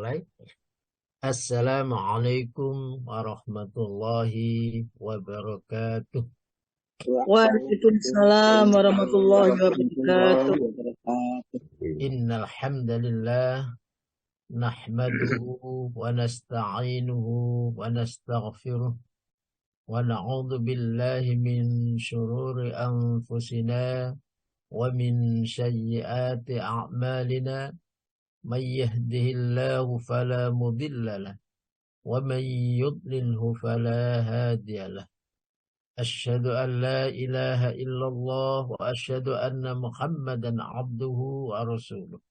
mulai. Assalamualaikum warahmatullahi wabarakatuh. Waalaikumsalam warahmatullahi wabarakatuh. Innal hamdalillah nahmaduhu wa nasta'inuhu wa nastaghfiruh wa na'udzu billahi min shururi anfusina wa min sayyiati a'malina. Man yahdihillahu fala mudilla lahu wa man yudlilhu fala hadiya lahu. Asyhadu an la ilaha illallah wa asyhadu anna Muhammadan abduhu wa rasuluh.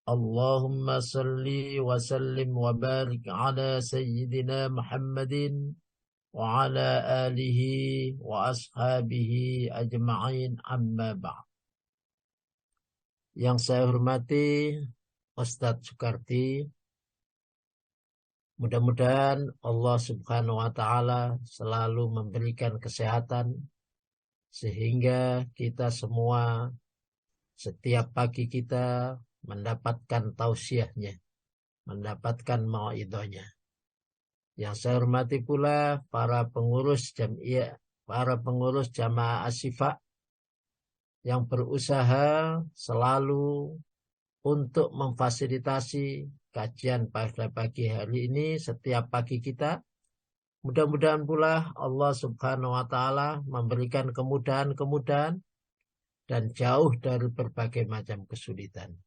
Allahumma salli wa sallim wa barik ala sayyidina Muhammadin wa ala alihi wa ashabihi ajma'in, amma ba'd. Yang saya hormati Ustadz Sukarti, mudah-mudahan Allah Subhanahu wa Ta'ala selalu memberikan kesehatan sehingga kita semua setiap pagi kita mendapatkan tausiahnya, mendapatkan mauidahnya. Yang saya hormati pula para pengurus jamiah, para pengurus jamaah Asyifa yang berusaha selalu untuk memfasilitasi kajian pada pagi hari ini setiap pagi kita. Mudah-mudahan pula Allah Subhanahu wa Ta'ala memberikan kemudahan-kemudahan dan jauh dari berbagai macam kesulitan.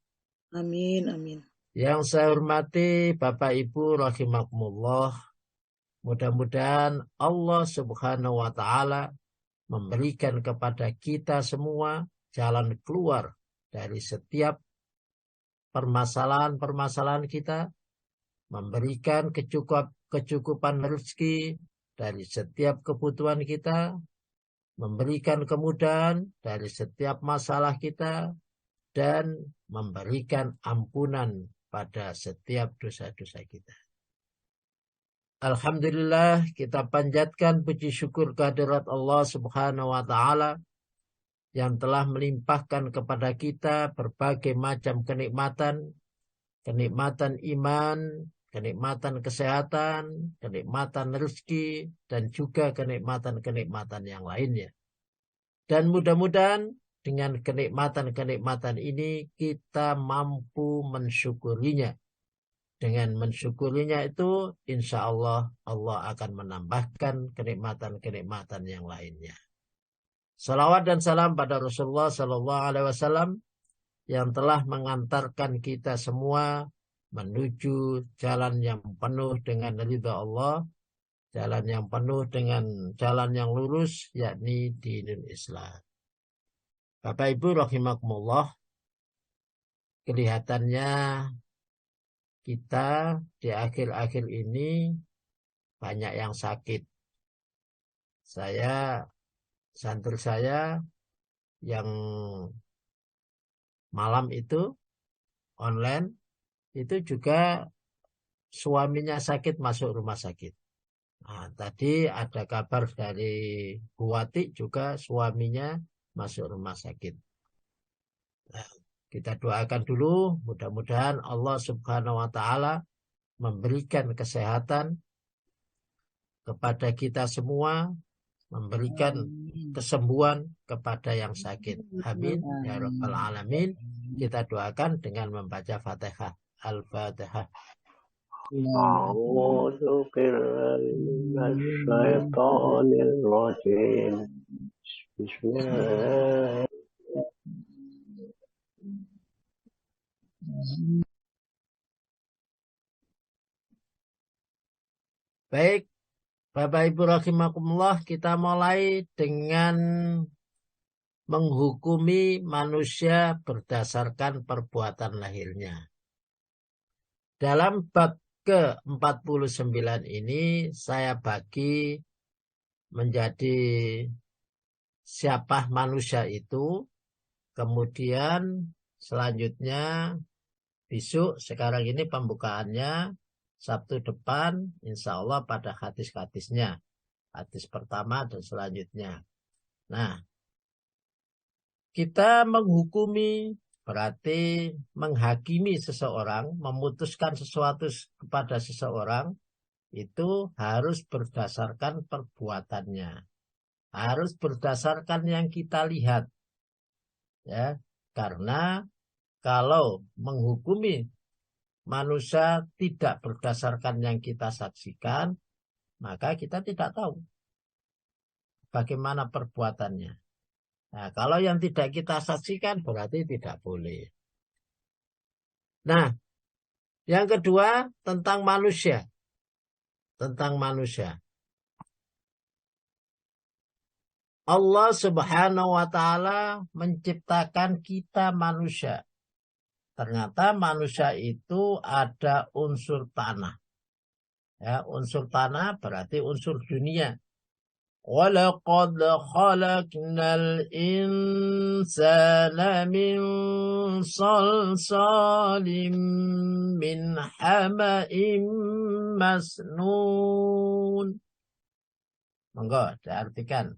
Amin, amin. Yang saya hormati Bapak Ibu rahimakumullah, mudah-mudahan Allah Subhanahu wa Ta'ala memberikan kepada kita semua jalan keluar dari setiap permasalahan-permasalahan kita, memberikan kecukupan rezeki dari setiap kebutuhan kita, memberikan kemudahan dari setiap masalah kita, dan memberikan ampunan pada setiap dosa-dosa kita. Alhamdulillah, kita panjatkan puji syukur kehadirat Allah Subhanahu wa Ta'ala yang telah melimpahkan kepada kita berbagai macam kenikmatan, kenikmatan iman, kenikmatan kesehatan, kenikmatan rezeki, dan juga kenikmatan-kenikmatan yang lainnya. Dan mudah-mudahan dengan kenikmatan-kenikmatan ini kita mampu mensyukurinya. Dengan mensyukurinya itu, insya Allah, Allah akan menambahkan kenikmatan-kenikmatan yang lainnya. Salawat dan salam pada Rasulullah Sallallahu Alaihi Wasallam yang telah mengantarkan kita semua menuju jalan yang penuh dengan ridha Allah, jalan yang penuh dengan jalan yang lurus, yakni dinul Islam. Bapak Ibu rahimakumullah, kelihatannya kita di akhir-akhir ini banyak yang sakit. Santri saya yang malam itu online itu juga suaminya sakit masuk rumah sakit. Nah, tadi ada kabar dari Bu Wati juga suaminya masuk rumah sakit. Nah, kita doakan dulu mudah-mudahan Allah Subhanahu wa Ta'ala memberikan kesehatan kepada kita semua, memberikan kesembuhan kepada yang sakit. Amin ya rabbal alamin. Kita doakan dengan membaca Fatihah. Al-Fatihah. A'udzu billahi minasyaitonir rajim. Bismillah. Baik, Bapak Ibu rahimakumullah, kita mulai dengan menghukumi manusia berdasarkan perbuatan lahirnya. Dalam bab ke-49 ini saya bagi menjadi siapa manusia itu, kemudian selanjutnya besok, sekarang ini pembukaannya, Sabtu depan, insya Allah pada hadis-hadisnya. Hadis pertama dan selanjutnya. Nah, kita menghukumi berarti menghakimi seseorang, memutuskan sesuatu kepada seseorang, itu harus berdasarkan perbuatannya. Harus berdasarkan yang kita lihat. Ya, karena kalau menghukumi manusia tidak berdasarkan yang kita saksikan, maka kita tidak tahu bagaimana perbuatannya. Nah, kalau yang tidak kita saksikan berarti tidak boleh. Nah, yang kedua tentang manusia. Tentang manusia. Allah Subhanahu wa Ta'ala menciptakan kita manusia. Ternyata manusia itu ada unsur tanah. Ya, unsur tanah berarti unsur dunia. وَلَقَدْ خَلَقْنَا الْإِنسَانَ مِنْ صَلْصَالٍ مِنْ حَمَإٍ مَسْنُونٍ. Monggo diartikan.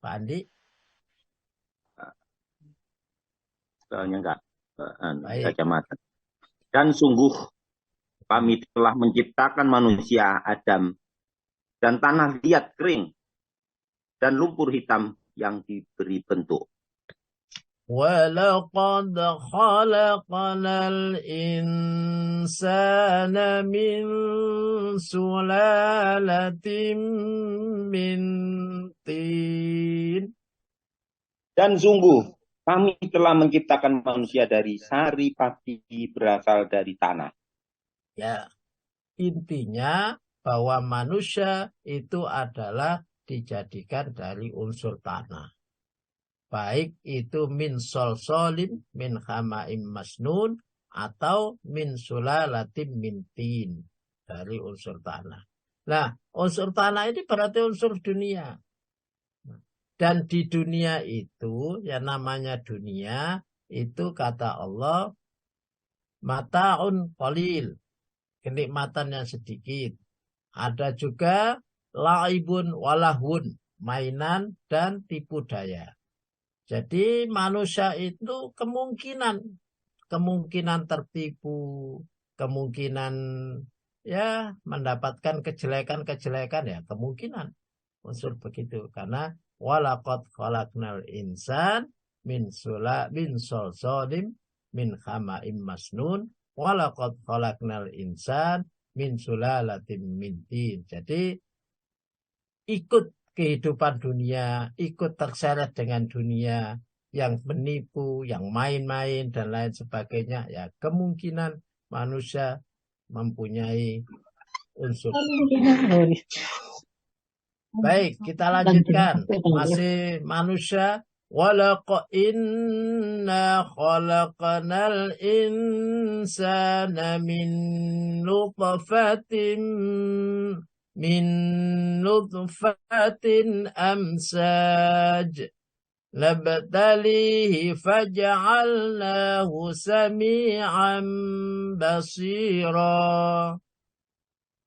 Pak Andi? Soalnya enggak Baik. kacamata. Dan sungguh kami telah menciptakan manusia Adam dan tanah liat kering dan lumpur hitam yang diberi bentuk. وَلَقَدْ خَلَقْنَا الْإِنسَانَ مِنْ سُلَالَةٍ مِنْ طِينٍ. Dan sungguh kami telah menciptakan manusia dari sari pati berasal dari tanah. Ya, intinya bahwa manusia itu adalah dijadikan dari unsur tanah. Baik itu min solsolim, min hamaim masnun, atau min sulalatim min tin, dari unsur tanah. Nah, unsur tanah ini berarti unsur dunia. Dan di dunia itu, yang namanya dunia, itu kata Allah, mata'un qalil, kenikmatan yang sedikit. Ada juga laibun walahun, mainan dan tipu daya. Jadi manusia itu kemungkinan tertipu, kemungkinan ya mendapatkan kejelekan-kejelekan, ya kemungkinan unsur begitu. Karena walaqad khalaqnal insan min solsolim min hamaim masnun walaqad khalaqnal insan min sulalatin min tin. Jadi ikut kehidupan dunia, ikut terseret dengan dunia yang menipu, yang main-main dan lain sebagainya, ya kemungkinan manusia mempunyai unsur. Baik, kita lanjutkan. Masih manusia. Walaqad inna khalaqnal insana min nutfatin amsaj nabtalihi faj'alnahu sami'an basira.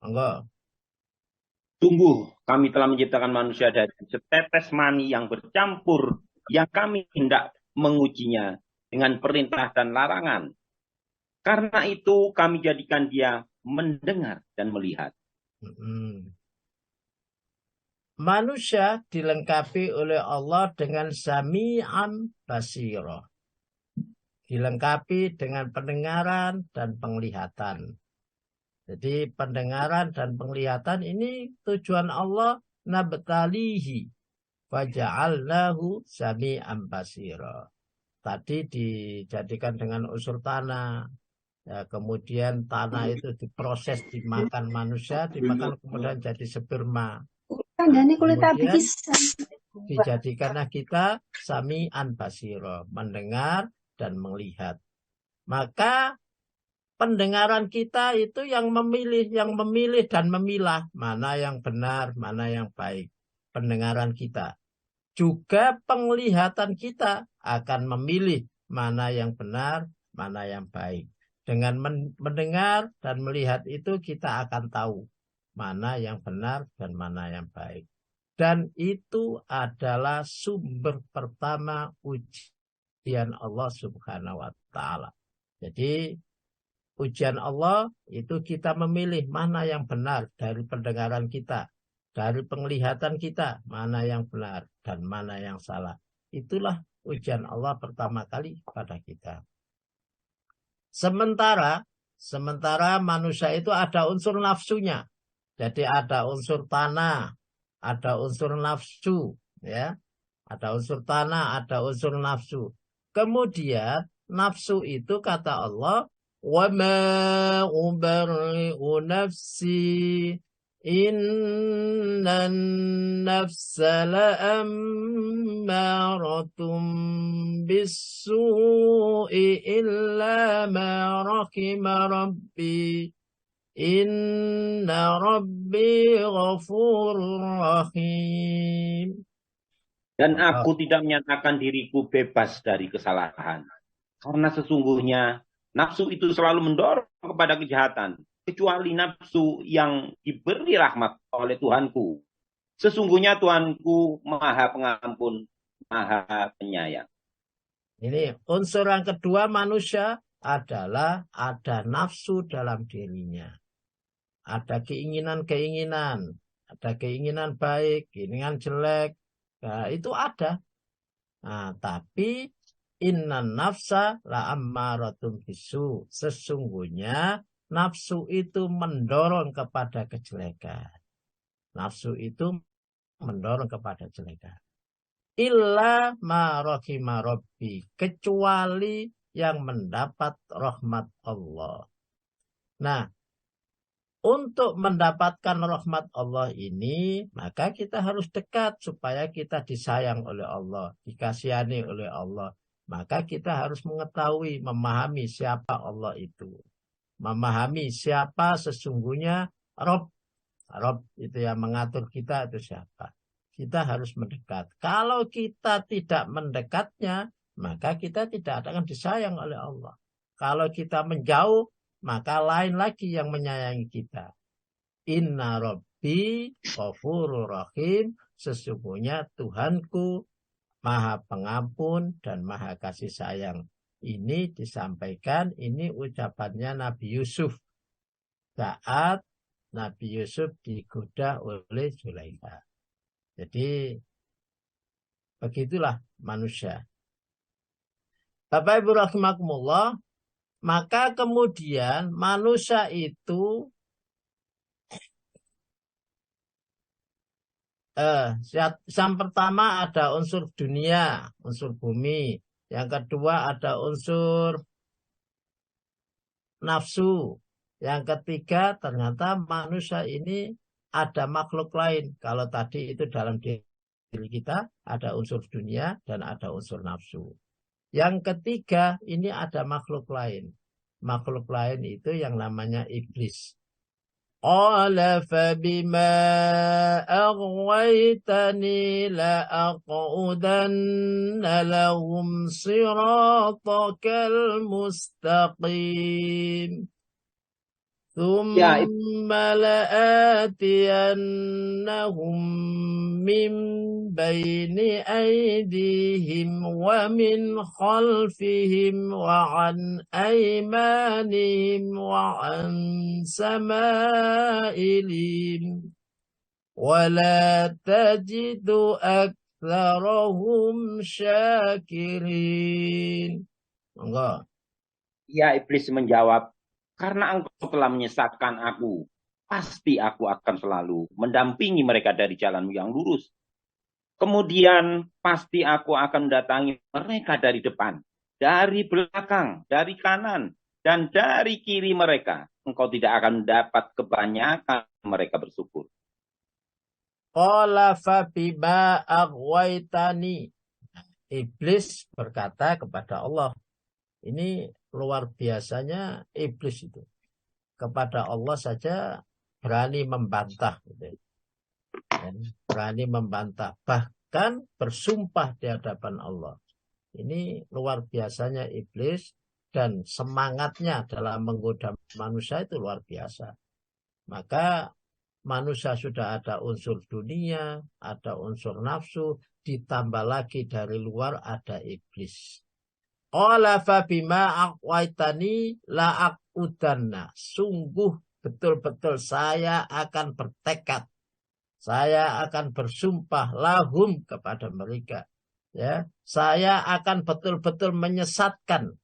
Enggak. Sungguh kami telah menciptakan manusia dari setetes mani yang bercampur, yang kami hendak mengujinya dengan perintah dan larangan. Karena itu kami jadikan dia mendengar dan melihat. Manusia dilengkapi oleh Allah dengan sami'an basira. Dilengkapi dengan pendengaran dan penglihatan. Jadi pendengaran dan penglihatan ini tujuan Allah, nabtalihi faja'alnahu sami'an basira. Tadi dijadikan dengan unsur tanah. Ya, kemudian tanah itu diproses, dimakan manusia, dimakan kemudian jadi sperma. Kemudian dijadikanlah kita sami'an basira, mendengar dan melihat. Maka pendengaran kita itu yang memilih dan memilah mana yang benar, mana yang baik. Pendengaran kita. Juga penglihatan kita akan memilih mana yang benar, mana yang baik. Dengan mendengar dan melihat itu kita akan tahu mana yang benar dan mana yang baik. Dan itu adalah sumber pertama ujian pembuktian Allah Subhanahu wa Ta'ala. Jadi ujian Allah itu kita memilih mana yang benar dari pendengaran kita, dari penglihatan kita, mana yang benar dan mana yang salah. Itulah ujian Allah pertama kali pada kita. Sementara manusia itu ada unsur nafsunya. Jadi ada unsur tanah, ada unsur nafsu, ya. Ada unsur tanah, ada unsur nafsu. Kemudian nafsu itu kata Allah, wa ma ubarri'u nafsi innan nafsa la'ammaratum bis-su'i illa ma rahima rabbi inna rabbi ghafurur rahim. Dan aku tidak menyatakan diriku bebas dari kesalahan. Karena sesungguhnya nafsu itu selalu mendorong kepada kejahatan. Kecuali nafsu yang diberi rahmat oleh Tuhanku. Sesungguhnya Tuhanku Maha Pengampun, Maha Penyayang. Ini unsur yang kedua manusia adalah ada nafsu dalam dirinya. Ada keinginan-keinginan. Ada keinginan baik, keinginan jelek. Nah, itu ada. Nah, tapi innan nafsa la ammaratum bisu. Sesungguhnya nafsu itu mendorong kepada kejelekan. Nafsu itu mendorong kepada kejelekan. Illa ma rahima rabbi. Kecuali yang mendapat rahmat Allah. Nah, untuk mendapatkan rahmat Allah ini, maka kita harus dekat supaya kita disayang oleh Allah, dikasihani oleh Allah. Maka kita harus mengetahui, memahami siapa Allah itu. Memahami siapa sesungguhnya Rabb. Rabb itu yang mengatur kita itu siapa. Kita harus mendekat. Kalau kita tidak mendekatnya, maka kita tidak akan disayang oleh Allah. Kalau kita menjauh, maka lain lagi yang menyayangi kita. Inna Rabbi Ghafurur Rahim. Sesungguhnya Tuhanku Maha Pengampun dan Maha Kasih Sayang. Ini disampaikan, ini ucapannya Nabi Yusuf. Saat Nabi Yusuf digoda oleh Zulaikha. Jadi begitulah manusia. Bapak Ibu rahimakumullah. Maka kemudian manusia itu yang pertama ada unsur dunia, unsur bumi. Yang kedua ada unsur nafsu. Yang ketiga ternyata manusia ini ada makhluk lain. Kalau tadi itu dalam diri kita ada unsur dunia dan ada unsur nafsu. Yang ketiga, ini ada makhluk lain. Makhluk lain itu yang namanya iblis. Qala fabima aghwaytani la'aqudanna lahum siratakal mustaqim. ثم لآتينهم من بين أيديهم ومن خلفهم وعن أيمانهم وعن شمائلهم ولا تجد أكثرهم شاكرين. Enggak. Ya, iblis menjawab, karena engkau telah menyesatkan aku, pasti aku akan selalu mendampingi mereka dari jalanmu yang lurus. Kemudian pasti aku akan mendatangi mereka dari depan, dari belakang, dari kanan, dan dari kiri mereka. Engkau tidak akan mendapat kebanyakan mereka bersyukur. Qala fabima aghwaytani. Iblis berkata kepada Allah. Ini luar biasanya iblis itu. Kepada Allah saja berani membantah. Berani membantah. Bahkan bersumpah di hadapan Allah. Ini luar biasanya iblis. Dan semangatnya dalam menggoda manusia itu luar biasa. Maka manusia sudah ada unsur dunia, ada unsur nafsu. Ditambah lagi dari luar ada iblis. Qala fa bima aqwaitani la aqudanna. Sungguh betul-betul saya akan bertekad. Saya akan bersumpah lahum kepada mereka. Ya, saya akan betul-betul menyesatkan.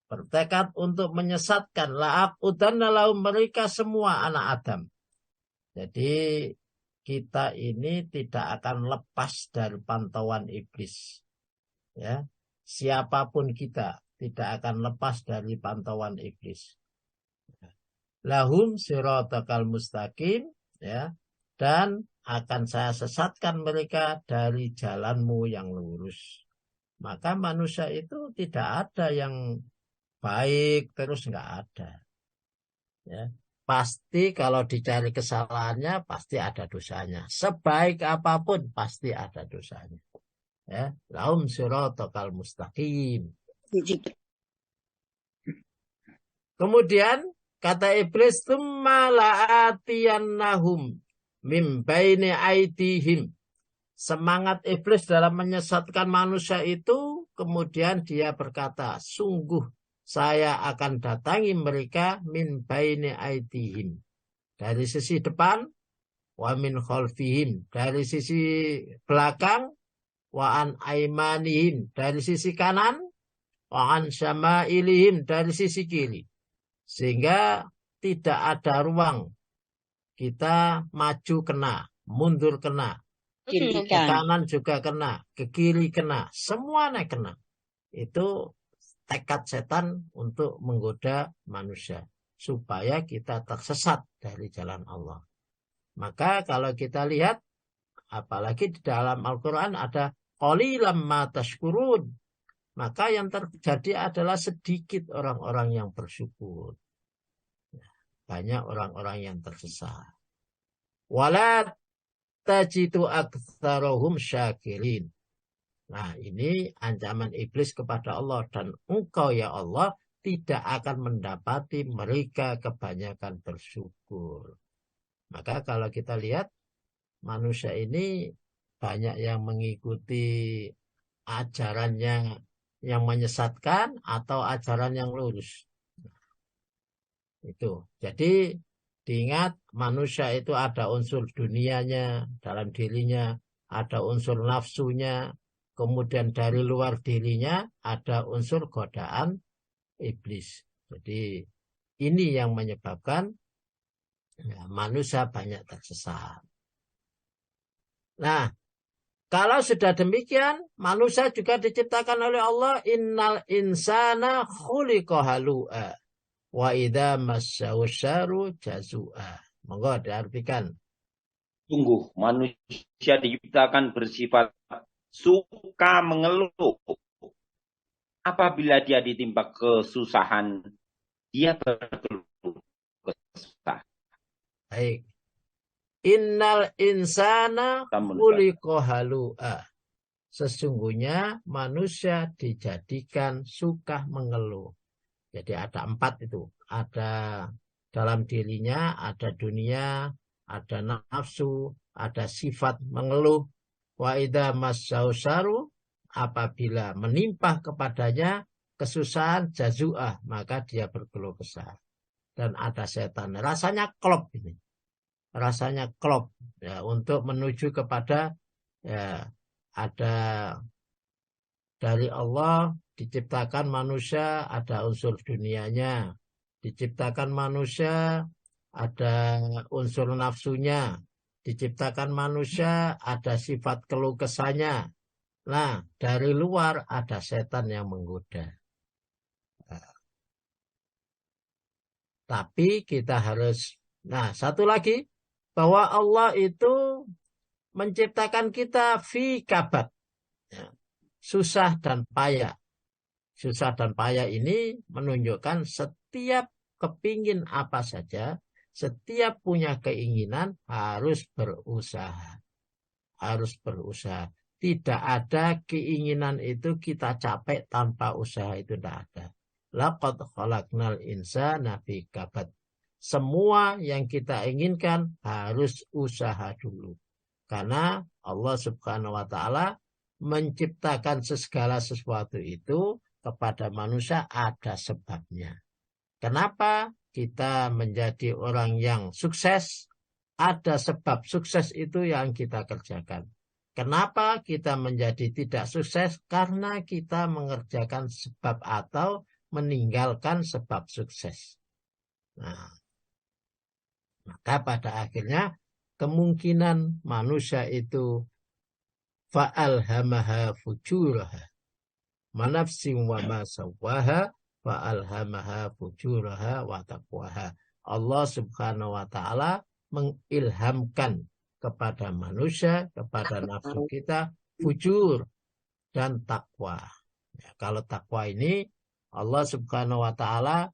Bertekad untuk menyesatkan la aqudanna lahum mereka semua anak Adam. Jadi kita ini tidak akan lepas dari pantauan iblis. Ya. Siapapun kita tidak akan lepas dari pantauan iblis. Lahum siratakal mustaqim, ya, dan akan saya sesatkan mereka dari jalanmu yang lurus. Maka manusia itu tidak ada yang baik terus nggak ada. Ya. Pasti kalau dicari kesalahannya pasti ada dosanya. Sebaik apapun pasti ada dosanya. Ya, lahum siratakal mustaqim. Kemudian kata iblis, tsumma la'atiyannahum mim baini aidihim. Semangat iblis dalam menyesatkan manusia itu, kemudian dia berkata, sungguh saya akan datangi mereka min baini aidihim. Dari sisi depan, wa min khalfihim. Dari sisi belakang, wa an aimanihim. Dari sisi kanan, wa an syama'ilihim. Dari sisi kiri. Sehingga tidak ada ruang. Kita maju kena, mundur kena. Ke kanan juga kena, ke kiri kena. Semuanya kena. Itu tekad setan untuk menggoda manusia. Supaya kita tersesat dari jalan Allah. Maka kalau kita lihat, apalagi di dalam Al-Quran ada qalilam ma tashkurun. Maka yang terjadi adalah sedikit orang-orang yang bersyukur. Banyak orang-orang yang tersesat. Wala tajidu aktsarahum syakirin. Nah, ini ancaman iblis kepada Allah. Dan engkau ya Allah tidak akan mendapati mereka kebanyakan bersyukur. Maka kalau kita lihat, manusia ini banyak yang mengikuti ajarannya yang menyesatkan atau ajaran yang lurus. Itu. Jadi diingat manusia itu ada unsur dunianya dalam dirinya, ada unsur nafsunya, kemudian dari luar dirinya ada unsur godaan iblis. Jadi ini yang menyebabkan manusia banyak tersesat. Nah, kalau sudah demikian, manusia juga diciptakan oleh Allah, innal insana khuliqa halu'a wa idza massahu syarru jazua. Monggo diartikan. Sungguh manusia diciptakan bersifat suka mengeluh. Apabila dia ditimpa kesusahan, dia berkeluh kesah. Baik. Innal insana khuliqa halu'a. Sesungguhnya manusia dijadikan suka mengeluh. Jadi ada 4 itu. Ada dalam dirinya, ada dunia, ada nafsu, ada sifat mengeluh. Wa idza massahu syarru, apabila menimpa kepadanya kesusahan jazua, maka dia berkeluh kesah. Dan ada setan. Rasanya klop ini. Rasanya klop ya, untuk menuju kepada ya, ada dari Allah diciptakan manusia ada unsur dunianya, diciptakan manusia ada unsur nafsunya, diciptakan manusia ada sifat keluh kesahnya. Nah, dari luar ada setan yang menggoda. Tapi kita harus, nah satu lagi, bahwa Allah itu menciptakan kita fi kabat. Ya. Susah dan payah. Susah dan payah ini menunjukkan setiap kepingin apa saja, setiap punya keinginan harus berusaha. Harus berusaha. Tidak ada keinginan itu kita capek tanpa usaha, itu tidak ada. Laqad khalaqnal insana fi kabad. Semua yang kita inginkan harus usaha dulu. Karena Allah Subhanahu wa ta'ala menciptakan segala sesuatu itu kepada manusia ada sebabnya. Kenapa kita menjadi orang yang sukses? Ada sebab sukses itu yang kita kerjakan. Kenapa kita menjadi tidak sukses? Karena kita mengerjakan sebab atau meninggalkan sebab sukses. Nah, maka pada akhirnya kemungkinan manusia itu fa'alhamaha fujuraha manafsin wa ma sawwaha fa'alhamaha fujuraha wa taqwaha. Allah Subhanahu wa taala mengilhamkan kepada manusia, kepada nafsu kita fujur dan takwa. Ya, kalau takwa ini Allah Subhanahu wa taala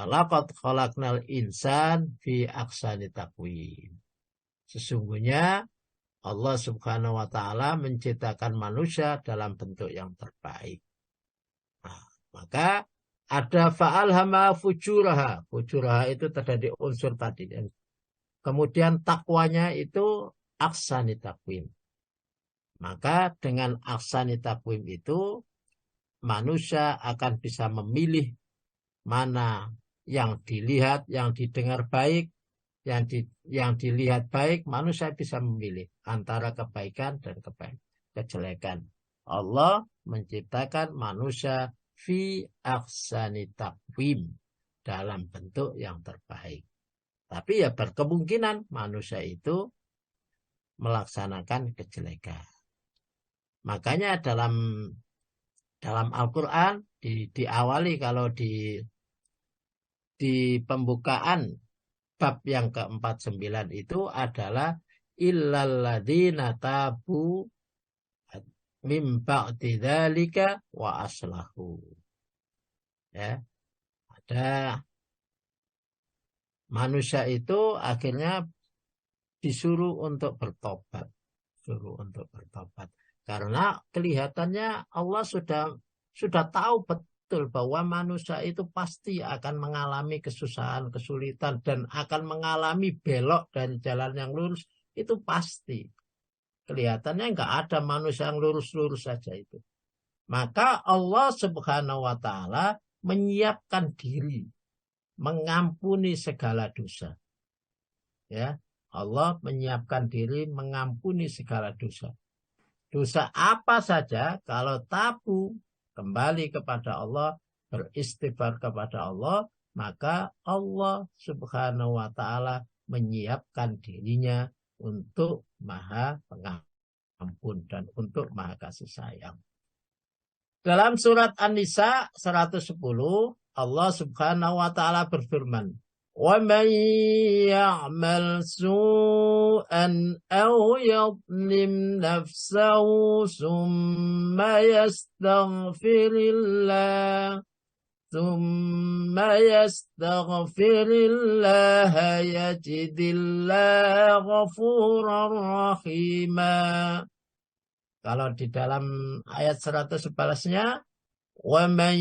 laqad khalaqnal insan fi ahsani taqwim. Sesungguhnya Allah Subhanahu wa taala menciptakan manusia dalam bentuk yang terbaik. Nah, maka ada fa'alhama fujuraha. Fujuraha itu terjadi unsur tadi. Kemudian takwanya itu ahsani taqwim. Maka dengan ahsani taqwim itu manusia akan bisa memilih mana yang dilihat, yang didengar baik, yang dilihat baik, manusia bisa memilih antara kebaikan dan kejelekan. Allah menciptakan manusia fi ahsani taqwim, dalam bentuk yang terbaik. Tapi ya berkemungkinan manusia itu melaksanakan kejelekan. Makanya dalam Al-Quran diawali kalau di pembukaan bab yang ke-49 itu adalah illalladzina tabu mim ba'di dzalika wa aslahu. Ya. Ada manusia itu akhirnya disuruh untuk bertobat. Karena kelihatannya Allah sudah tahu betul bahwa manusia itu pasti akan mengalami kesusahan, kesulitan, dan akan mengalami belok dari jalan yang lurus. Itu pasti. Kelihatannya nggak ada manusia yang lurus-lurus saja itu. Maka Allah Subhanahu wa taala menyiapkan diri mengampuni segala dosa. Ya, Allah menyiapkan diri mengampuni segala dosa. Dosa apa saja kalau tabu kembali kepada Allah, beristighfar kepada Allah, maka Allah Subhanahu wa taala menyiapkan dirinya untuk Maha Pengampun dan untuk Maha Kasih Sayang. Dalam surat An-Nisa 110 Allah Subhanahu wa taala berfirman, "Wa man ya'mal su'an aw yadhlim nafsahu thumma yastaghfirillah yajidillah ghafurar rahima." Kalau di dalam ayat 111-nya, وَمَنْ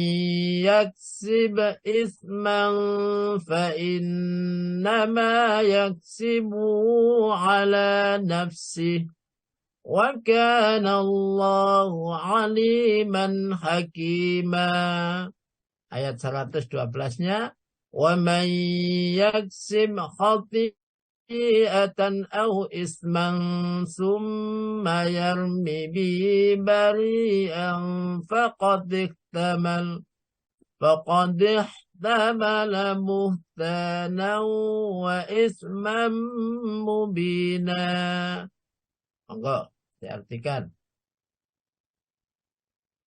يَكْسِبْ إِثْمًا فَإِنَّمَا يَكْسِبُهُ عَلَى نَفْسِهِ وَكَانَ اللَّهُ عَلِيمًا حَكِيمًا. Ayat 112-nya, وَمَنْ يَكْسِبْ خَطِيئَةً أَوْ إِثْمًا ثُمَّ يَرْمِ بِهِ بَرِيئًا فَقَدِ احْتَمَلَ بُهْتَانًا وَإِثْمًا مُبِينًا. Enggak, diartikan.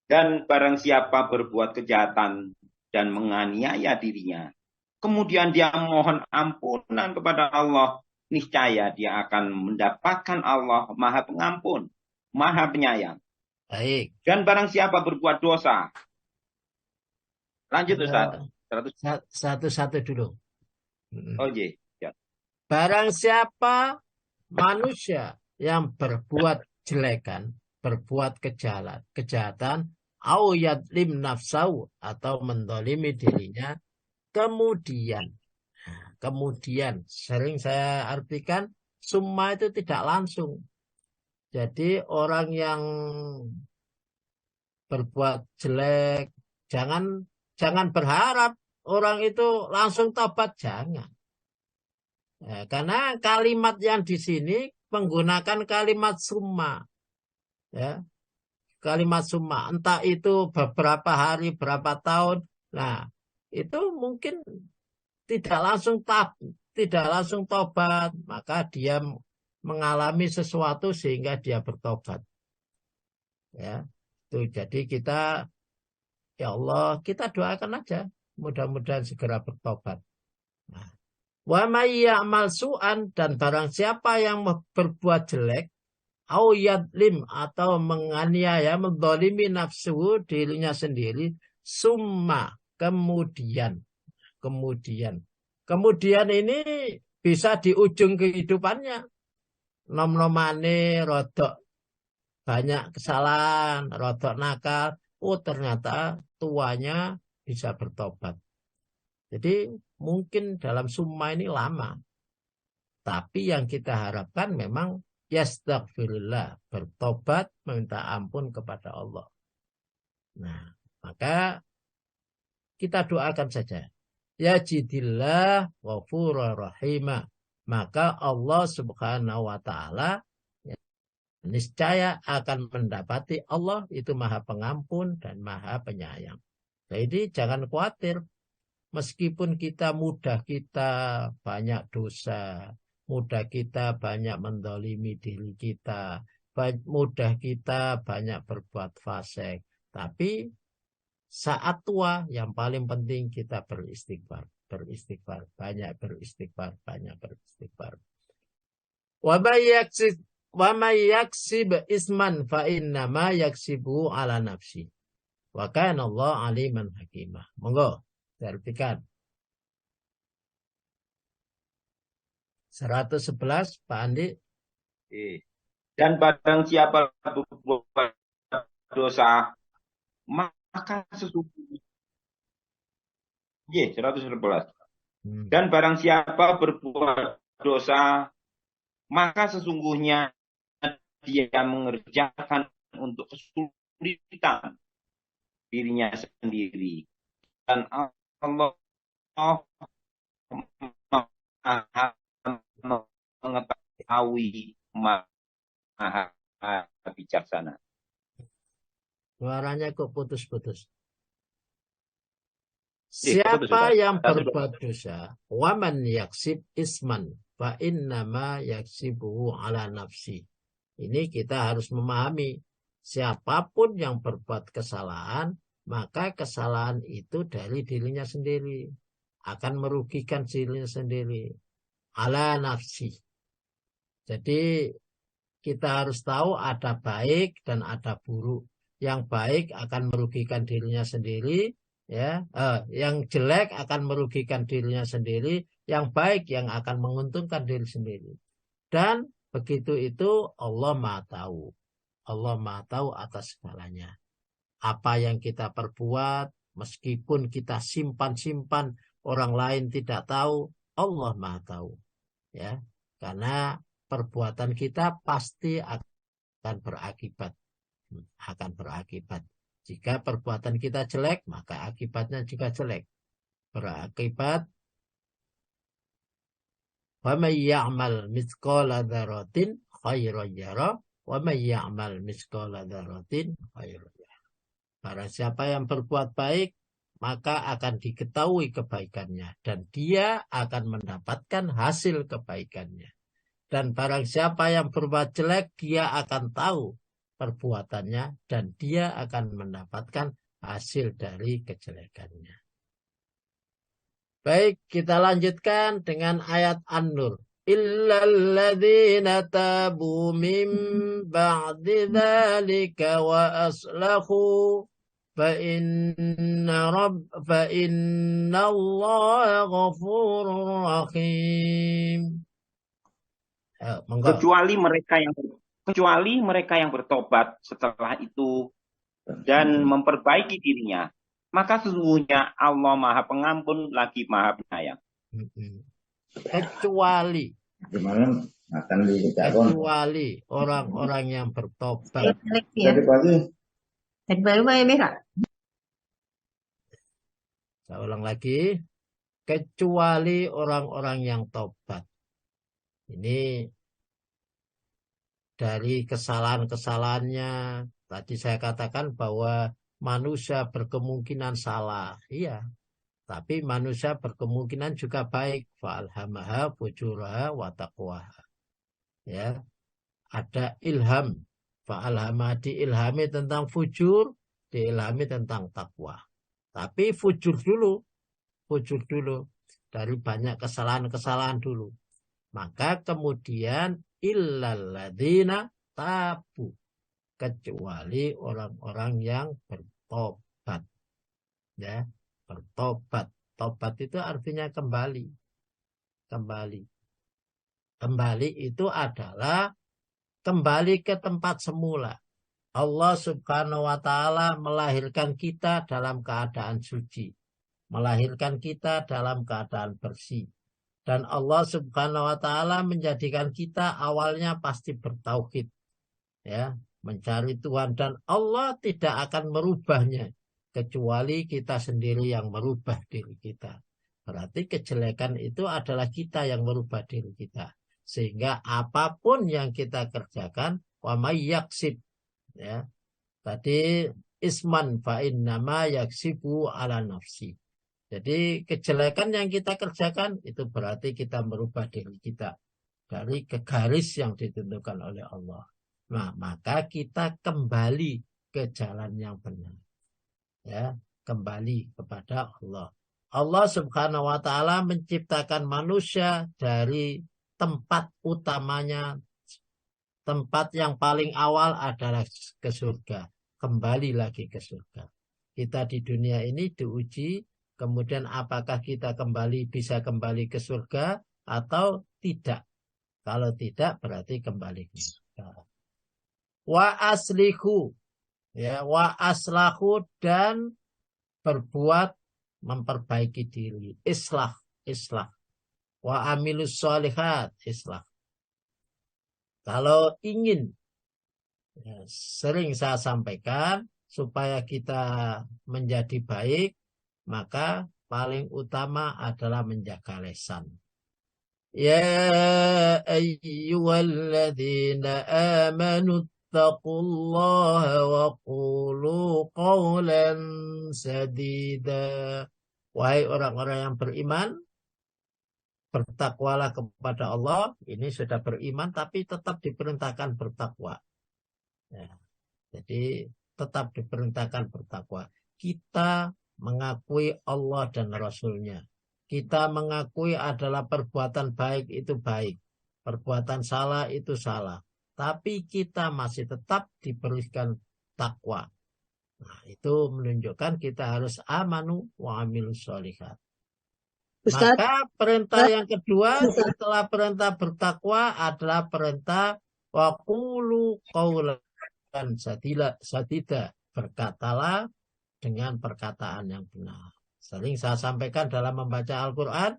Dan barang siapa berbuat kejahatan dan menganiaya dirinya, kemudian dia mohon ampunan kepada Allah, niscaya dia akan mendapatkan Allah Maha Pengampun, Maha Penyayang. Baik. Dan barang siapa berbuat dosa, lanjut Ustaz. Satu-satu dulu. Oh iya. Ya. Barang siapa manusia yang berbuat jelekan, berbuat kejahatan, au yadlim nafsau, atau mendolimi dirinya, kemudian sering saya artikan summa itu tidak langsung. Jadi orang yang berbuat jelek, Jangan berharap orang itu langsung tobat, jangan. Ya, karena kalimat yang di sini menggunakan kalimat summa, ya, kalimat summa. Entah itu beberapa hari, berapa tahun. Nah, itu mungkin tidak langsung tobat, maka dia mengalami sesuatu sehingga dia bertobat. Ya, itu jadi kita, ya Allah, kita doakan aja, mudah-mudahan segera bertobat. Nah, wa may ya'mal su'an, dan barang siapa yang berbuat jelek, au yadlim, atau menganiaya, mendolimi nafsu, dirinya sendiri, summa, kemudian ini bisa di ujung kehidupannya. Nom-nomane rodok banyak kesalahan, rodok nakal, ternyata tuanya bisa bertobat. Jadi mungkin dalam summa ini lama. Tapi yang kita harapkan memang yastaghfirullah, bertobat, meminta ampun kepada Allah. Nah, maka kita doakan saja. Yajidillah ghafurur rahimah. Maka Allah Subhanahu wa taala niscaya akan mendapati Allah itu Maha Pengampun dan Maha Penyayang. Jadi jangan khawatir, meskipun mudah kita banyak dosa, mudah kita banyak mendolimi diri kita, mudah kita banyak berbuat fasik, tapi saat tua yang paling penting kita beristighfar, banyak beristighfar. Wa may yaksib isman fa innama yaksibu ala nafsi. Wa kana Allah aliman hakimah. Monggo, diartikan. 111 Pak Andi. Dan barang siapa berbuat dosa, maka sesungguhnya 111. Dan barang siapa berbuat dosa, maka sesungguhnya dia mengerjakan untuk kesulitan dirinya sendiri. Dan Allah mengetahui, Maha bijaksana. Suaranya kok putus-putus. Siapa yang berbuat dosa, waman yaksib isman, fa innama yaksibuhu ala nafsi. Ini kita harus memahami, siapapun yang berbuat kesalahan, maka kesalahan itu dari dirinya sendiri, akan merugikan dirinya sendiri, ala nafsi. Jadi kita harus tahu ada baik dan ada buruk. Yang baik akan merugikan dirinya sendiri, ya. Yang jelek akan merugikan dirinya sendiri, yang baik yang akan menguntungkan diri sendiri. Dan begitu itu Allah Maha Tahu. Allah Maha Tahu atas segalanya. Apa yang kita perbuat, meskipun kita simpan-simpan, orang lain tidak tahu, Allah Maha Tahu. Ya, karena perbuatan kita pasti akan berakibat. Jika perbuatan kita jelek, maka akibatnya juga jelek. Berakibat wa may ya'mal mithqala dzarratin khairan yara wa may ya'mal mithqala dzarratin khairan yara. Barang siapa yang berbuat baik, maka akan diketahui kebaikannya dan dia akan mendapatkan hasil kebaikannya. Dan barang siapa yang berbuat jelek, dia akan tahu perbuatannya dan dia akan mendapatkan hasil dari kejelekannya. Baik, kita lanjutkan dengan ayat An-Nur. Illalladzina tabu min ba'di dzalika wa aslahu fa inna Allaha ghafurur rahim. Kecuali mereka yang bertobat setelah itu dan memperbaiki dirinya, maka sesungguhnya Allah Maha Pengampun lagi Maha Penyayang. Kecuali orang-orang yang bertobat. Tadi baru Kak. Saya ulang lagi, kecuali orang-orang yang tobat. Ini dari kesalahan-kesalahannya. Tadi saya katakan bahwa manusia berkemungkinan salah. Iya, tapi manusia berkemungkinan juga baik. Fa'alhamaha fujuraha wa taqwaha. Ya, ada ilham. Fa'alhamaha diilhami tentang fujur, diilhami tentang takwa. Tapi fujur dulu dari banyak kesalahan-kesalahan dulu. Maka kemudian illalladzina tabu, kecuali orang-orang yang bertobat. Ya, bertobat. Tobat itu artinya kembali. Kembali itu adalah kembali ke tempat semula. Allah Subhanahu wa taala melahirkan kita dalam keadaan suci. Melahirkan kita dalam keadaan bersih. Dan Allah Subhanahu wa taala menjadikan kita awalnya pasti bertauhid. Ya, mencari Tuhan, dan Allah tidak akan merubahnya kecuali kita sendiri yang merubah diri kita. Berarti kejelekan itu adalah kita yang merubah diri kita. Sehingga apapun yang kita kerjakan, wa may yaksib, ya. Tadi isman fa innama yaksibu ala nafsi. Jadi kejelekan yang kita kerjakan itu berarti kita merubah diri kita dari garis yang ditentukan oleh Allah. Nah, maka kita kembali ke jalan yang benar. Ya, kembali kepada Allah. Allah Subhanahu wa taala menciptakan manusia dari tempat utamanya, tempat yang paling awal adalah ke surga. Kembali lagi ke surga. Kita di dunia ini diuji, kemudian apakah kita bisa kembali ke surga atau tidak. Kalau tidak berarti kembali ke surga. Wa aslihu, ya, wa aslahu, dan berbuat memperbaiki diri. Islah. Wa amilus sholihat, islah. Kalau ingin, ya, sering saya sampaikan, supaya kita menjadi baik, maka paling utama adalah menjaga lisan. Ya ayyuhalladzina amanu taqullaha wa qulu qawlan sadida. Wahai orang-orang yang beriman, bertakwalah kepada Allah. Ini sudah beriman tapi tetap diperintahkan bertakwa. Ya, jadi tetap diperintahkan bertakwa. Kita mengakui Allah dan Rasulnya. Kita mengakui adalah perbuatan baik itu baik. Perbuatan salah itu salah. Tapi kita masih tetap diberikan takwa. Nah, itu menunjukkan kita harus amanu wa amilus sholihat. Ustaz, Maka perintah yang kedua setelah perintah bertakwa adalah perintah wa qulu qawlan sadida. Berkatalah dengan perkataan yang benar. Sering saya sampaikan dalam membaca Al-Quran.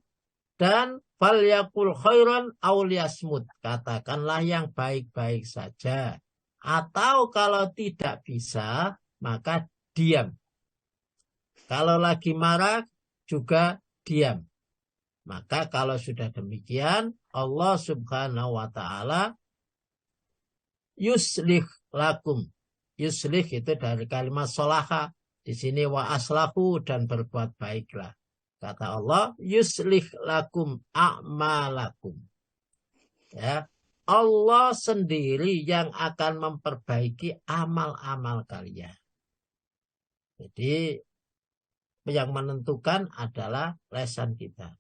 Dan falyakul khairan aw liyasmut. Katakanlah yang baik-baik saja. Atau kalau tidak bisa, maka diam. Kalau lagi marah, juga diam. Maka kalau sudah demikian, Allah Subhanahu wa ta'ala yuslih lakum. Yuslih itu dari kalimat solaha. Di sini wa aslahu, dan berbuat baiklah. Kata Allah, yuslih lakum a'malakum. Ya, Allah sendiri yang akan memperbaiki amal-amal kalian. Jadi yang menentukan adalah lisan kita.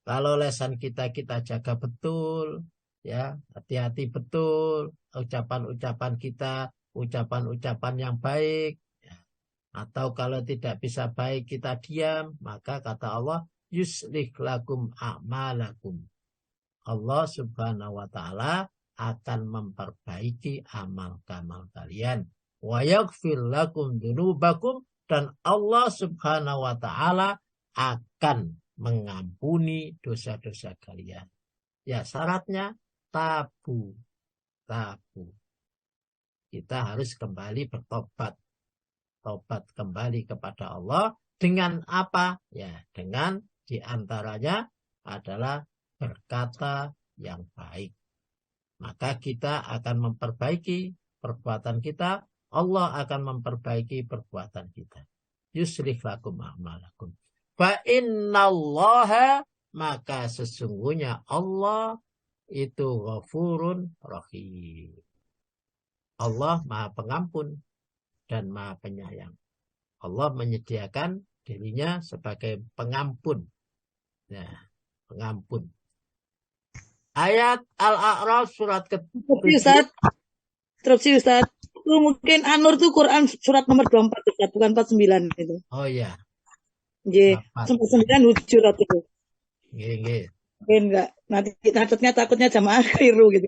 Kalau lisan kita jaga betul, ya, hati-hati betul, ucapan-ucapan kita, ucapan-ucapan yang baik, ya. Atau kalau tidak bisa baik kita diam, maka kata Allah, yuslih lakum a'malakum. Allah Subhanahu wa ta'ala akan memperbaiki amal-amal kalian. Wa yaghfir lakum dunubakum, dan Allah Subhanahu wa ta'ala akan mengampuni dosa-dosa kalian. Ya, syaratnya tabu. Kita harus kembali bertobat. bertobat kembali kepada Allah dengan apa? Ya, dengan diantaranya adalah berkata yang baik. Maka kita akan memperbaiki perbuatan kita, Allah akan memperbaiki perbuatan kita. Yuslih lakum a'malakum. Fa innallaha, maka sesungguhnya Allah itu ghafurun rahim. Allah Maha Pengampun dan Maha Penyayang. Allah menyediakan dirinya sebagai pengampun. Ya, pengampun. Ayat Al-A'raf surat Ustaz, interupsi Ustaz. Itu mungkin An-Nur tuh Quran surat nomor 24 Ustaz, bukan 49 itu. Oh iya. Nggih, 49 hujurat itu. Nggih. Mungkin enggak. Nanti catatnya takutnya jamaah keliru gitu.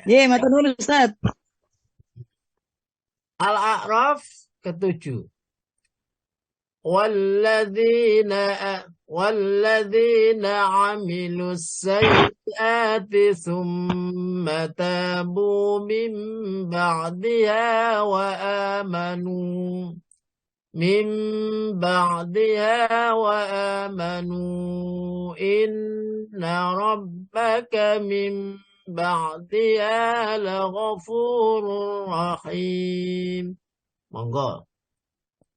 Nggih, matur nuwun Ustaz. Al-A'raf ke-7. والذين عملوا السيئات ثم تابوا من بعدها وآمنوا إن ربك من بعدها لغفور رحيم. Monggo.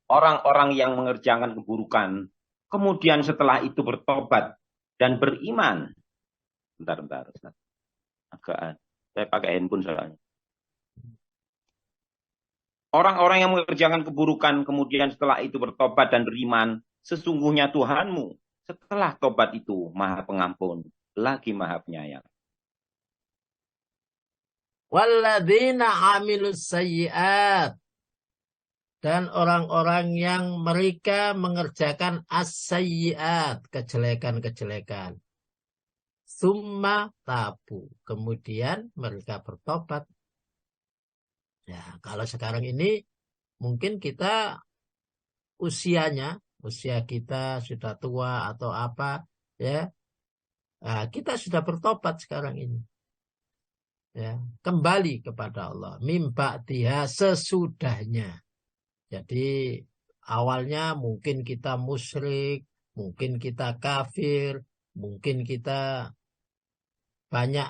Orang-orang yang mengerjakan keburukan, kemudian setelah itu bertobat dan beriman. Bentar. Saya pakai handphone soalnya. Orang-orang yang mengerjakan keburukan, kemudian setelah itu bertobat dan beriman, sesungguhnya Tuhanmu setelah tobat itu Maha Pengampun, lagi Maha Penyayang. Walladzina amilus sayyi'at, dan orang-orang yang mereka mengerjakan as-sayyi'at, kejelekan-kejelekan. Summa tabu, kemudian mereka bertobat. Ya, kalau sekarang ini mungkin kita usia kita sudah tua atau apa, ya. Nah, kita sudah bertobat sekarang ini. Ya, kembali kepada Allah. Mimba dia sesudahnya. Jadi awalnya mungkin kita musyrik, mungkin kita kafir, mungkin kita banyak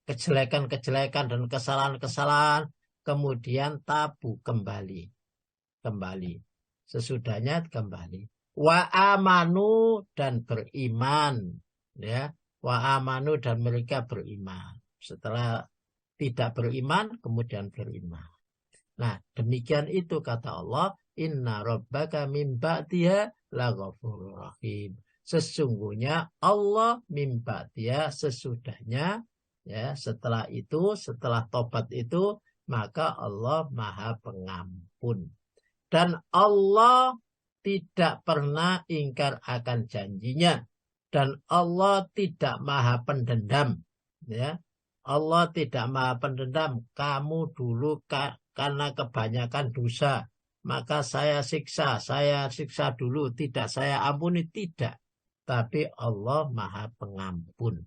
kejelekan-kejelekan dan kesalahan-kesalahan, kemudian tabu kembali. Sesudahnya kembali. Wa amanu, dan beriman, ya. Wa amanu, dan mereka beriman. Setelah tidak beriman, kemudian beriman. Nah, demikian itu kata Allah, inna rabbaka min ba'diha laghafurur rahim. Sesungguhnya Allah min ba'diha, sesudahnya, ya, setelah tobat itu, maka Allah Maha Pengampun. Dan Allah tidak pernah ingkar akan janjinya, dan Allah tidak Maha Pendendam, ya. Allah tidak Maha Pendendam. Kamu dulu karena kebanyakan dosa, maka saya siksa dulu, tidak saya ampuni, tidak. Tapi Allah Maha Pengampun.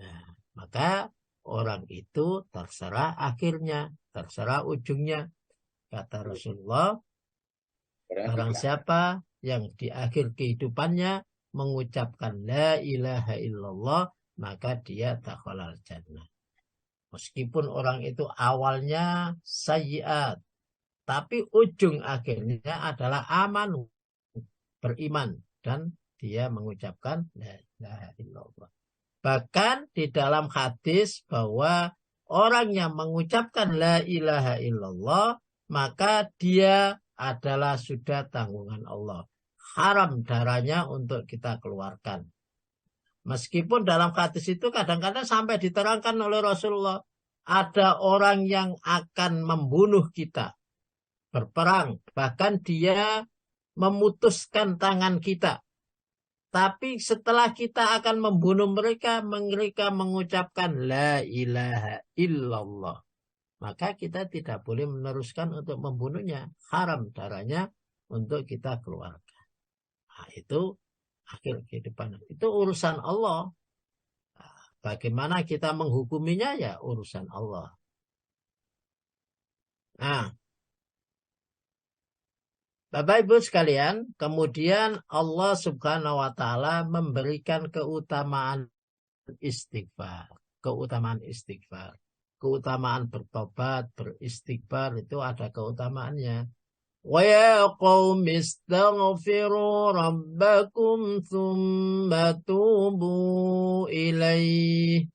Nah, maka orang itu terserah akhirnya, terserah ujungnya. Kata Rasulullah, barang siapa yang di akhir kehidupannya mengucapkan la ilaha illallah, maka dia dakhalal jannah. Meskipun orang itu awalnya sayyiat, tapi ujung akhirnya adalah amanu, beriman, dan dia mengucapkan la ilaha illallah. Bahkan di dalam hadis bahwa orang yang mengucapkan la ilaha illallah, maka dia adalah sudah tanggungan Allah. Haram darahnya untuk kita keluarkan. Meskipun dalam hadis itu kadang-kadang sampai diterangkan oleh Rasulullah, ada orang yang akan membunuh kita, berperang, bahkan dia memutuskan tangan kita. Tapi setelah kita akan membunuh mereka mengucapkan la ilaha illallah, maka kita tidak boleh meneruskan untuk membunuhnya. Haram darahnya untuk kita keluarkan. Nah, itu akhir kehidupan. Itu urusan Allah. Bagaimana kita menghukuminya, ya urusan Allah. Nah, Bapak Ibu sekalian, kemudian Allah Subhanahu wa taala memberikan keutamaan istighfar. Keutamaan istighfar. Keutamaan bertobat, beristighfar itu ada keutamaannya. Wa ya qaumi istaghfiru rabbakum thumma tubu ilaih.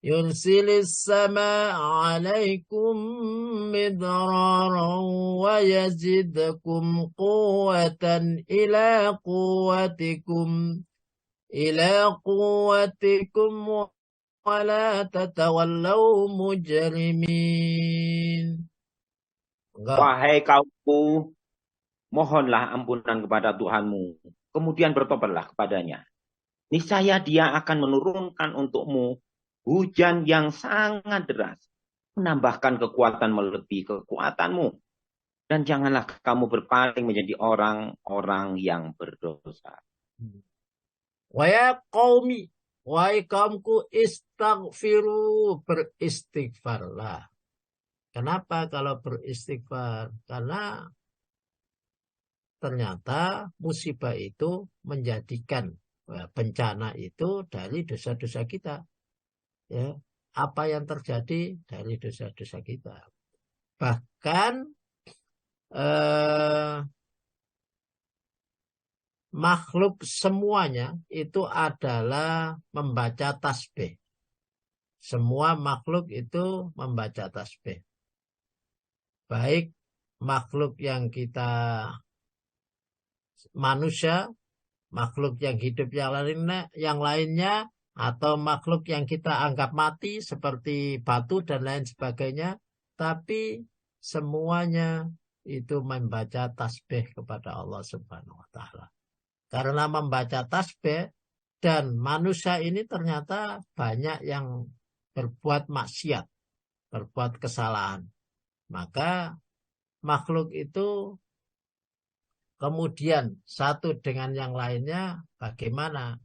Yursilis sama alaikum midraran wa yazidkum quwwatan ila quwwatikum wa la tatawallaw mujrimin. Enggak. Wahai kaumku, mohonlah ampunan kepada Tuhanmu, kemudian bertobatlah kepadanya. Niscaya Dia akan menurunkan untukmu hujan yang sangat deras, menambahkan kekuatan melebihi kekuatanmu. Dan janganlah kamu berpaling menjadi orang-orang yang berdosa. Wa ya qaumi, wahai kaumku, istaghfiru, beristighfarlah. Kenapa kalau beristighfar? Karena ternyata musibah itu menjadikan bencana itu dari dosa-dosa kita. Ya, apa yang terjadi dari dosa-dosa kita. Bahkan makhluk semuanya itu adalah membaca tasbih. Semua makhluk itu membaca tasbih. Baik makhluk yang kita manusia, makhluk yang hidup yang lainnya, atau makhluk yang kita anggap mati seperti batu dan lain sebagainya, tapi semuanya itu membaca tasbih kepada Allah Subhanahu wa taala. Karena membaca tasbih dan manusia ini ternyata banyak yang berbuat maksiat, berbuat kesalahan. Maka makhluk itu kemudian satu dengan yang lainnya bagaimana?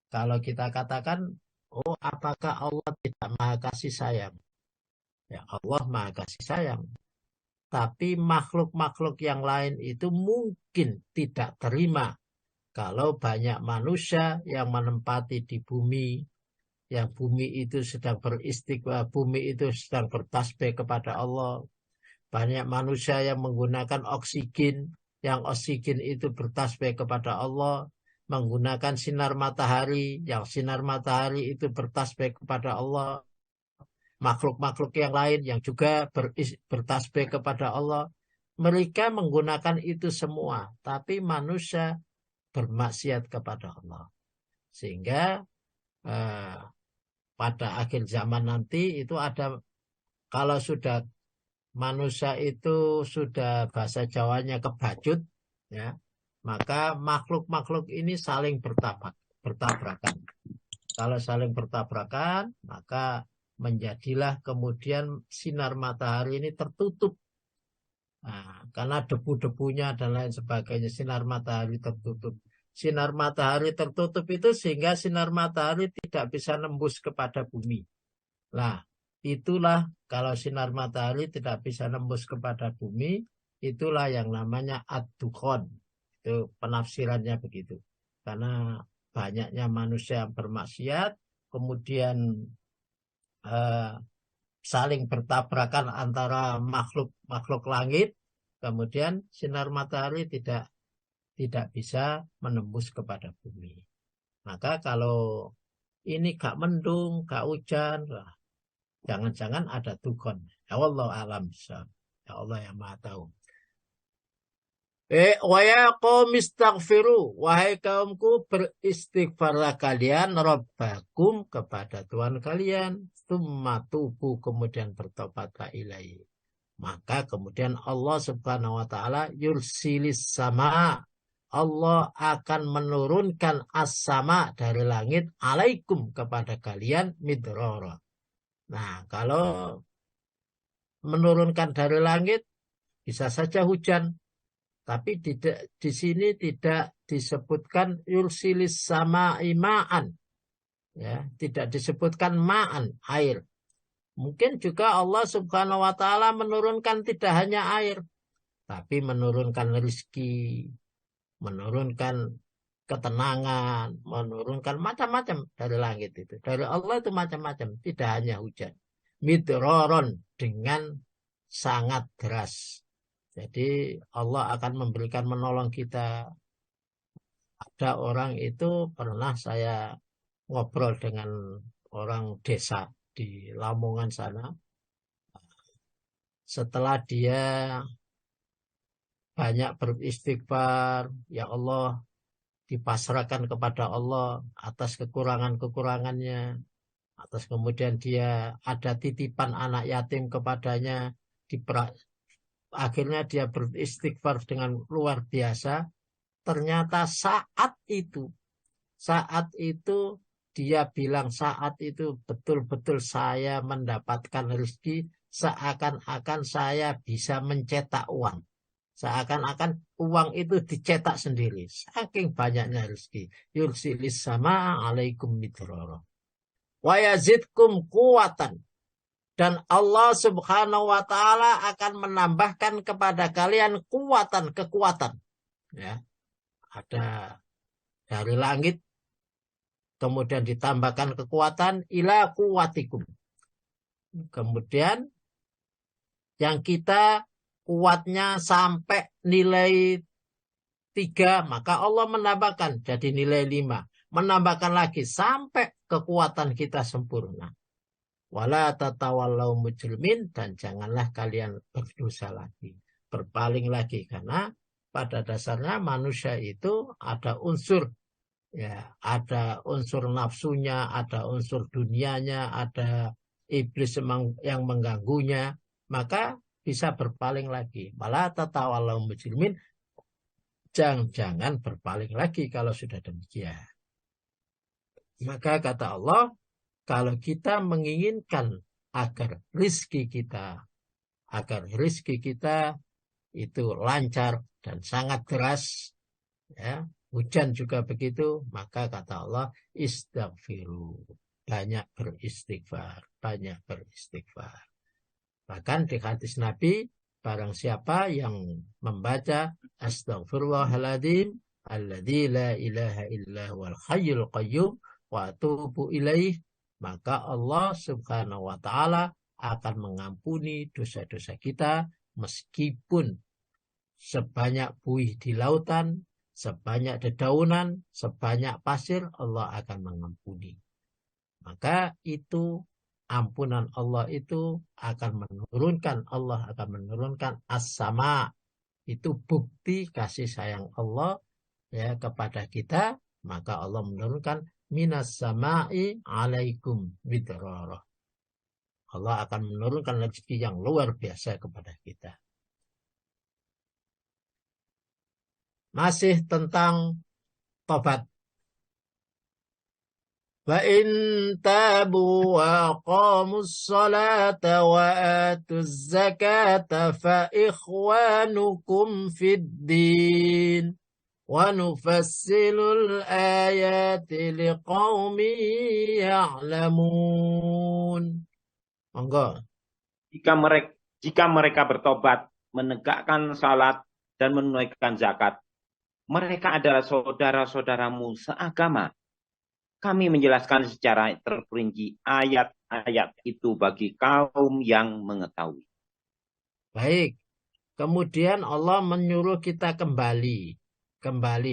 Kalau kita katakan, oh apakah Allah tidak maha kasih sayang? Ya Allah maha kasih sayang. Tapi makhluk-makhluk yang lain itu mungkin tidak terima kalau banyak manusia yang menempati di bumi, yang bumi itu sedang beristighfar, bumi itu sedang bertasbih kepada Allah. Banyak manusia yang menggunakan oksigen, yang oksigen itu bertasbih kepada Allah. Menggunakan sinar matahari, yang sinar matahari itu bertasbih kepada Allah. Makhluk-makhluk yang lain yang juga bertasbih kepada Allah. Mereka menggunakan itu semua, tapi manusia bermaksiat kepada Allah. Sehingga pada akhir zaman nanti itu ada, kalau sudah manusia itu sudah bahasa Jawanya kebacut, ya, maka makhluk-makhluk ini saling bertabrakan. Kalau saling bertabrakan, maka menjadilah kemudian sinar matahari ini tertutup. Nah, karena debu-debunya dan lain sebagainya, sinar matahari tertutup. Sinar matahari tertutup itu sehingga sinar matahari tidak bisa nembus kepada bumi. Nah, itulah kalau sinar matahari tidak bisa nembus kepada bumi, itulah yang namanya ad-dukhon. Itu penafsirannya begitu. Karena banyaknya manusia yang bermaksiat, kemudian saling bertabrakan antara makhluk langit, kemudian sinar matahari tidak bisa menembus kepada bumi. Maka kalau ini gak mendung, gak hujan, jangan-jangan ada dukhon. Ya Allah alam. Ya Allah yang maha tahu. Wa ya qaum istaghfiru, wahai kaumku, beristighfarlah kalian rabbakum kepada Tuhan kalian, tsumma tubu, kemudian bertobatlah ilaihi. Maka kemudian Allah Subhanahu wa taala yursilis sama, Allah akan menurunkan as-sama dari langit alaikum kepada kalian midrara. Nah, kalau menurunkan dari langit bisa saja hujan. Tapi di sini tidak disebutkan yursilis sama imaan. Ya, tidak disebutkan ma'an, air. Mungkin juga Allah Subhanahu wa taala menurunkan tidak hanya air, tapi menurunkan rezeki, menurunkan ketenangan, menurunkan macam-macam dari langit itu. Dari Allah itu macam-macam, tidak hanya hujan. Midroron, dengan sangat deras. Jadi Allah akan memberikan menolong kita. Ada orang itu pernah saya ngobrol dengan orang desa di Lamongan sana. Setelah dia banyak beristighfar, ya Allah, dipasrahkan kepada Allah atas kekurangan-kekurangannya, atas kemudian dia ada titipan anak yatim kepadanya, akhirnya dia beristighfar dengan luar biasa. Ternyata saat itu dia bilang, saat itu betul-betul saya mendapatkan rezeki, seakan-akan saya bisa mencetak uang. Seakan-akan uang itu dicetak sendiri. Saking banyaknya rezeki. Yursilis sama alaikum midroro. Wa yazidkum kuwatan. Dan Allah subhanahu wa ta'ala akan menambahkan kepada kalian kekuatan. Ya. Ada dari langit. Kemudian ditambahkan kekuatan. Ila kuwatikum. Kemudian yang kita kuatnya sampai nilai 3, maka Allah menambahkan jadi nilai 5. Menambahkan lagi sampai kekuatan kita sempurna. Wala tatawallau mujrimin, dan janganlah kalian berdosa lagi, berpaling lagi, karena pada dasarnya manusia itu ada unsur, ya, ada unsur nafsunya, ada unsur dunianya, ada iblis yang mengganggunya, maka bisa berpaling lagi. Malah tatawallau mujrimin, jangan berpaling lagi kalau sudah demikian. Maka kata Allah, kalau kita menginginkan agar rizki kita itu lancar dan sangat deras, ya, hujan juga begitu, maka kata Allah, istaghfiru, banyak beristighfar. Bahkan di hadis Nabi, barang siapa yang membaca astaghfirullahaladzim alladzi la ilaha illa huwal hayyul qayyum wa atubu ilaih, maka Allah subhanahu wa ta'ala akan mengampuni dosa-dosa kita, meskipun sebanyak buih di lautan, sebanyak dedaunan, sebanyak pasir, Allah akan mengampuni. Maka itu ampunan Allah itu akan menurunkan as-sama. Itu bukti kasih sayang Allah, ya, kepada kita. Maka Allah menurunkan minas sama'i alaikum midrarah. Allah akan menurunkan rezeki yang luar biasa kepada kita. Masih tentang tobat. Wa in tabu wa aqamus salata wa atuz zakata fa ikhwanukum fid din wa nufassilul ayati liqaumi ya'lamun. Monggo. Jika mereka bertobat, menegakkan salat dan menunaikan zakat, mereka adalah saudara-saudaramu seagama. Kami menjelaskan secara terperinci ayat-ayat itu bagi kaum yang mengetahui. Baik. Kemudian Allah menyuruh kita kembali.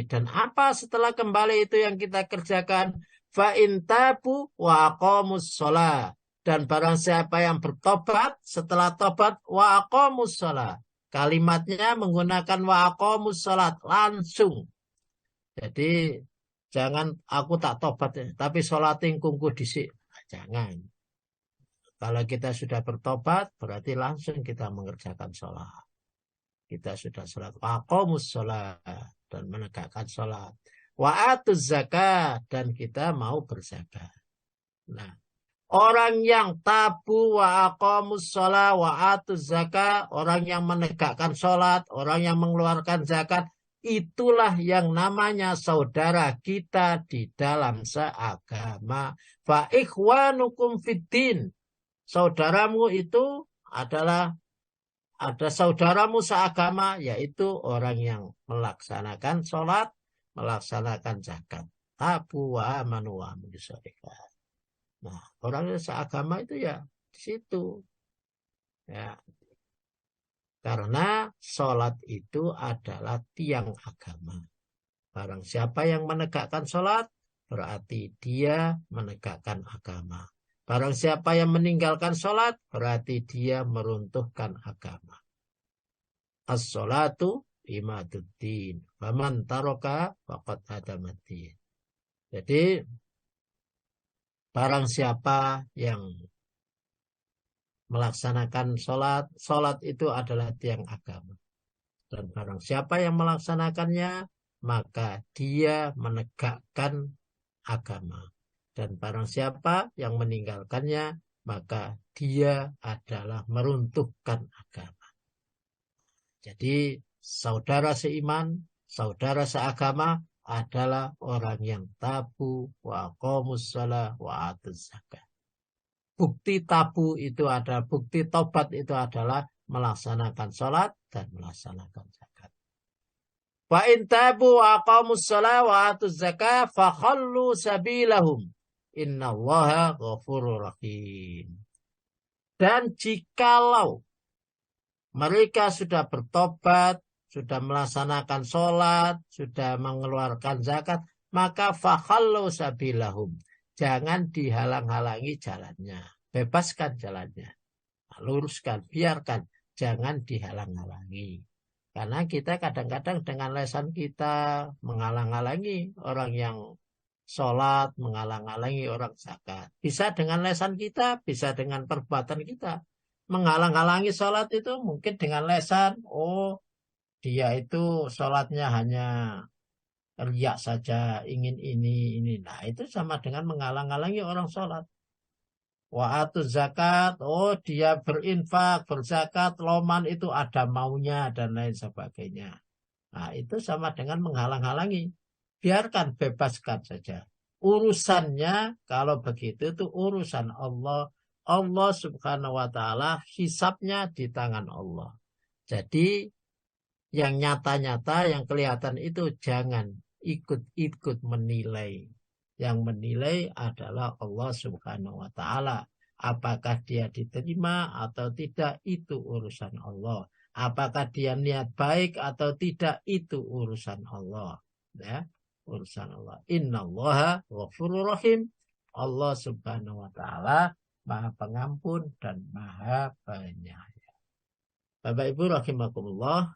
Dan apa setelah kembali itu yang kita kerjakan? Fa in tabu wa aqamus shalah. Dan barang siapa yang bertobat, setelah tobat wa aqamus shalah. Kalimatnya menggunakan wa aqamus shalah langsung. Jadi jangan aku tak tobat, tapi sholating kungku disik. Jangan. Kalau kita sudah bertobat, berarti langsung kita mengerjakan sholat. Kita sudah sholat. Wa aqamus sholat, dan menegakkan sholat. Wa atuz zakat, dan kita mau berzakat. Nah, orang yang tabu wa aqamus sholat wa atuz zakat, orang yang menegakkan sholat, orang yang mengeluarkan zakat, itulah yang namanya saudara kita di dalam seagama. Fa ikhwanukum fiddin. Saudaramu itu adalah ada saudaramu seagama, yaitu orang yang melaksanakan sholat, melaksanakan zakat. Tabu wa amanu wa amilu sholihat. Nah, orang yang seagama itu ya di situ. Ya. Karena sholat itu adalah tiang agama. Barang siapa yang menegakkan sholat, berarti dia menegakkan agama. Barang siapa yang meninggalkan sholat, berarti dia meruntuhkan agama. As-sholatu imaduddin. Faman taroka faqad hadamaddin. Jadi, barang siapa yang melaksanakan sholat, sholat itu adalah tiang agama. Dan barang siapa yang melaksanakannya, maka dia menegakkan agama. Dan barang siapa yang meninggalkannya, maka dia adalah meruntuhkan agama. Jadi saudara seiman, saudara seagama adalah orang yang tabu wa aqamus shalah wa atuz zakat. Bukti tabu itu adalah, bukti tobat itu adalah melaksanakan sholat dan melaksanakan zakat. Wa in tabu wa aqamus shalah wa atuz zakat fa khallu sabilahum. Innallaha ghafurur rahim. Dan jikalau mereka sudah bertobat, sudah melaksanakan sholat, sudah mengeluarkan zakat, maka fakhallu sabilahum. Jangan dihalang-halangi jalannya. Bebaskan jalannya. Luruskan, biarkan. Jangan dihalang-halangi. Karena kita kadang-kadang dengan lesan kita menghalang-halangi orang yang sholat, menghalang-halangi orang zakat. Bisa dengan lesan kita, bisa dengan perbuatan kita. Menghalang-halangi sholat itu mungkin dengan lesan, oh dia itu sholatnya hanya riak saja, ingin ini. Nah itu sama dengan menghalang-halangi orang sholat. Wa'atuz zakat, oh dia berinfak, berzakat, loman itu ada maunya dan lain sebagainya. Nah itu sama dengan menghalang-halangi. Biarkan, bebaskan saja. Urusannya kalau begitu itu urusan Allah. Allah subhanahu wa ta'ala hisabnya di tangan Allah. Jadi yang nyata-nyata, yang kelihatan itu jangan ikut-ikut menilai. Yang menilai adalah Allah subhanahu wa ta'ala. Apakah dia diterima atau tidak, itu urusan Allah. Apakah dia niat baik atau tidak, itu urusan Allah. Ya, urusan Allah. Innallaha ghafurur rahim. Allah subhanahu wa ta'ala Maha pengampun dan maha penyayang. Bapak Ibu rahimakumullah,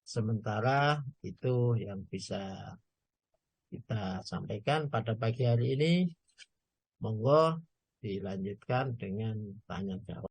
sementara itu yang bisa kita sampaikan pada pagi hari ini. Monggo dilanjutkan dengan tanya jawab.